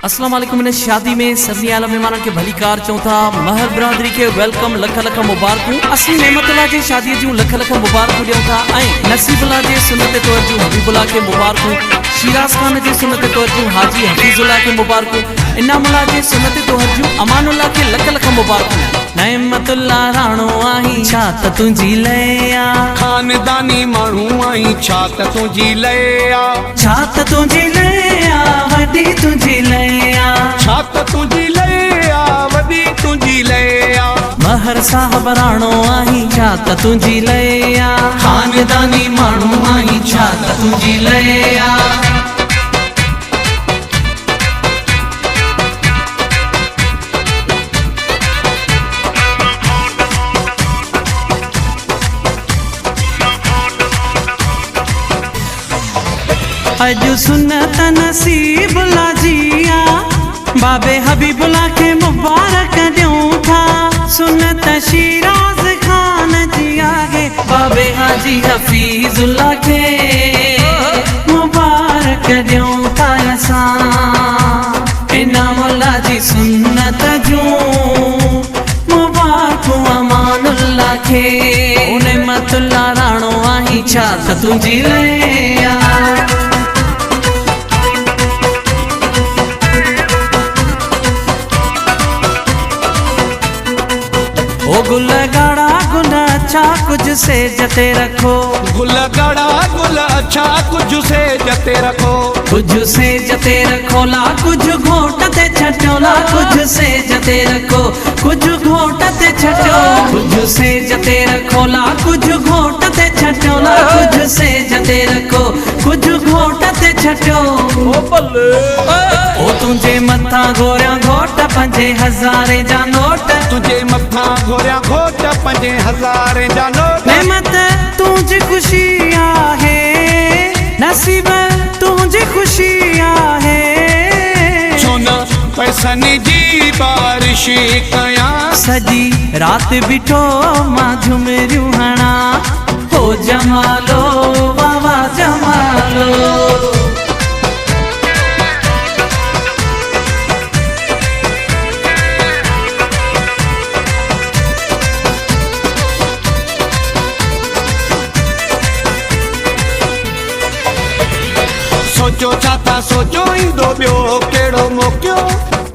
अस्सलाम वालेकुम। इन शादी में सभी आला मेहमान के भली कार चौथा महर बिरादरी के वेलकम लख लख मुबारक। असली नेमतुल्लाह जी शादी जूं लख लख मुबारक ॾियूं था ऐं नसीबुल्लाह जे सुन्नत तौर जूं हबीबुल्लाह के मुबारक, शिराज खान जे सुन्नत तौर जूं हाजी हफीजुल्लाह के मुबारक, इनामुल्लाह जे सुन्नत तौर जूं अमानुल्लाह के लख लख मुबारक। नेमतुल्लाह राणो आई छा त तुंहिंजी लया, खानदानी माण्हू आई छा त तुंहिंजी लया, छा त तुंहिंजी लया वॾी तुंहिंजी लया, छा त तुंहिंजी लया वॾी तुंहिंजी लया। महर साहब राणो आई छा त तुंहिंजी लया, खानदानी माण्हू आई छा त तुंहिंजी लया। अज सुन्नत नसीबुल्लाह जिया बाबे हबीबुल्लाह के मुबारक ॾियूं था, सुन्नत शिराज खान जी आगे बाबे हाजी हफीजुल्लाह के मुबारक ॾियूं था असां, इनामुल्लाह जी सुन्नत जूं मुबारक अमानुल्लाह के। नेमतुल्लाह राणो आई छा त तुंहिंजी लया, ओ गुल गाड़ा गुल अच्छा कुछ से जते रखो, गुल गड़ा गुल अच्छा कुछ से जते रखो, कुछ से जते रखो ला कुछ घोट ते छटो, ला कुछ से जते रखो कुछ घोट ते छटो, कुछ से जते रखो ला कुछ घोट ते छटो, ला कुछ से जते रखो कुछ घोट ते छटो। ओ बल्ले ओ तुझे मथा गोरिया घोट 5000 जा नोट, तुझे मथा घोरिया घोट 5000 जा नोट। नेमत तुझी खुशी आहे, नसीब तुझी खुशी आहे, छो न पैसनि जी बारिश कया, सजी रात बिठो मां झुमरियूं हणा, हो जमालो वावा जमालो। सोचो छा था सोचो ईंदो ॿियो कहिड़ो मौक़ियो,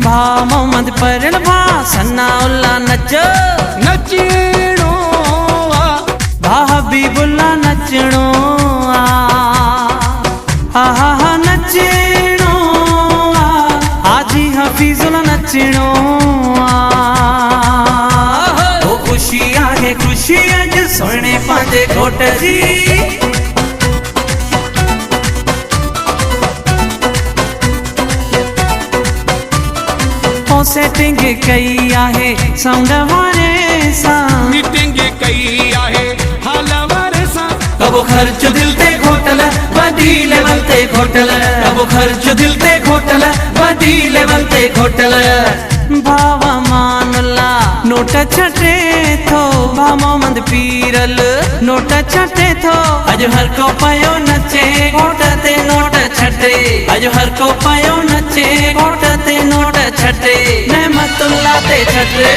भा मोहम्मद परल भा सनाउल्लाह नचो, नचणो आ भा हबीबुल्लाह नचणो आ, हा हा नचणो आ, हाजी हफीजुल्लाह नचणो आ। ओ खुशी आहे खुशी अज सोने पंहिंजे घोट जी, सेटिंग कई आहे साउंड वारे सां, मीटिंग कई आहे हाल वारे सां, कबो खर्च दिल ते घोटल वॾी लेवल ते घोटल, कबो खर्च दिल ते घोटल वॾी लेवल ते घोटल। भावा मानुल्ला नोट छटे थो, भा मोहम्मद पीरल नोट छटे थो, अॼु हर को पयो नचे घोट ते नोट छटे, अॼु हर को पयो नचे घोट ते नोट छटे, नेमतुल्लाह ते छटे।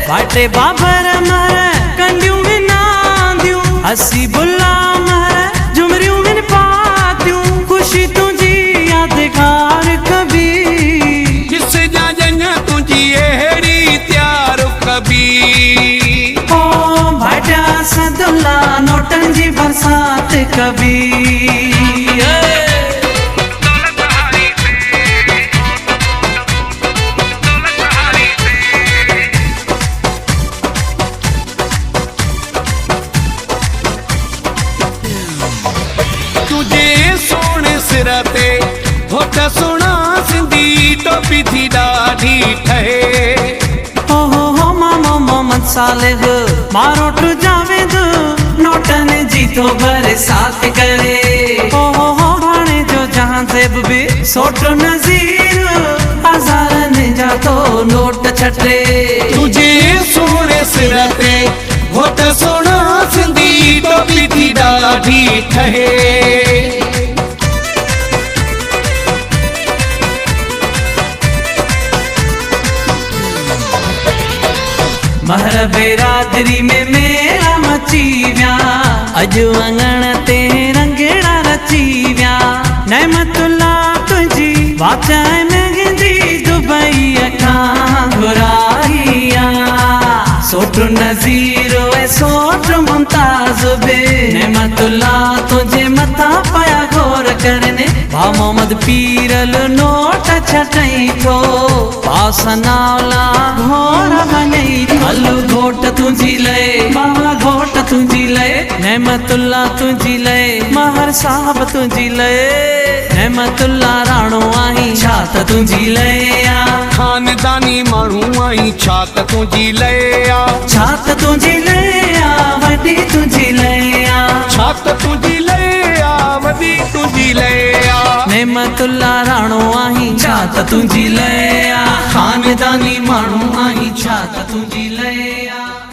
फाटे बाबर मर कंडियूं विनांदियूं, हसीबुल्लाह मर झुमरियूं विन पातियूं, खुशी तुंहिंजी यादगार कभी, जिस जा जन तुंहिंजी अहिड़ी त्यार कभी। ओ भाटिया सदुल्ला नोटनि जी बरसात कभी। तुझे सोने सिर ते घोट सोना सिंधी टोपी थी ॾाढी ठहे, हो मामो मोहम्मद सालिह मारोट जावेद नोटनि जी तो बरसात करे, हो भाणे जो जहां सेब भी सोट नज़ीर हज़ारनि जा तो नोट छटे। तुझे सोने सिर ते घोट सोना सिंधी टोपी थी ॾाढी ठहे। महर बेरादरी में मेला मची विया अॼु अंगण ते रंगेड़ा रची विया नेमतुल्ला तुंहिंजी वाचाए मेहंदी दुबई खां घुराइया सोट नज़ीरो ऐं सोट मुमताज बे नेमतुल्ला तुंहिंजे मथां पया घोर करने भा मोहम्मद पीरल नोट छटई थो पास नावला घोर बनई हलो घोट तुंहिंजी लए बाबा घोट तुंहिंजी लए नेमतुल्ला तुंहिंजी लए महर साहब तुंहिंजी लए नेमतुल्ला राणो आहीं छा त तुंहिंजी लए आ खानदानी माण्हू आई छा त तुंहिंजी लए आ छा त तुंहिंजी लए आ वॾी तुंहिंजी लए आ छा त तुंहिंजी लए आ वॾी तुंहिंजी लए आ नेमतुल्ला राणो आहीं छा त तुंहिंजी लए आ खानदानी माण्हू आहीं छा त तुंहिंजी लए आ।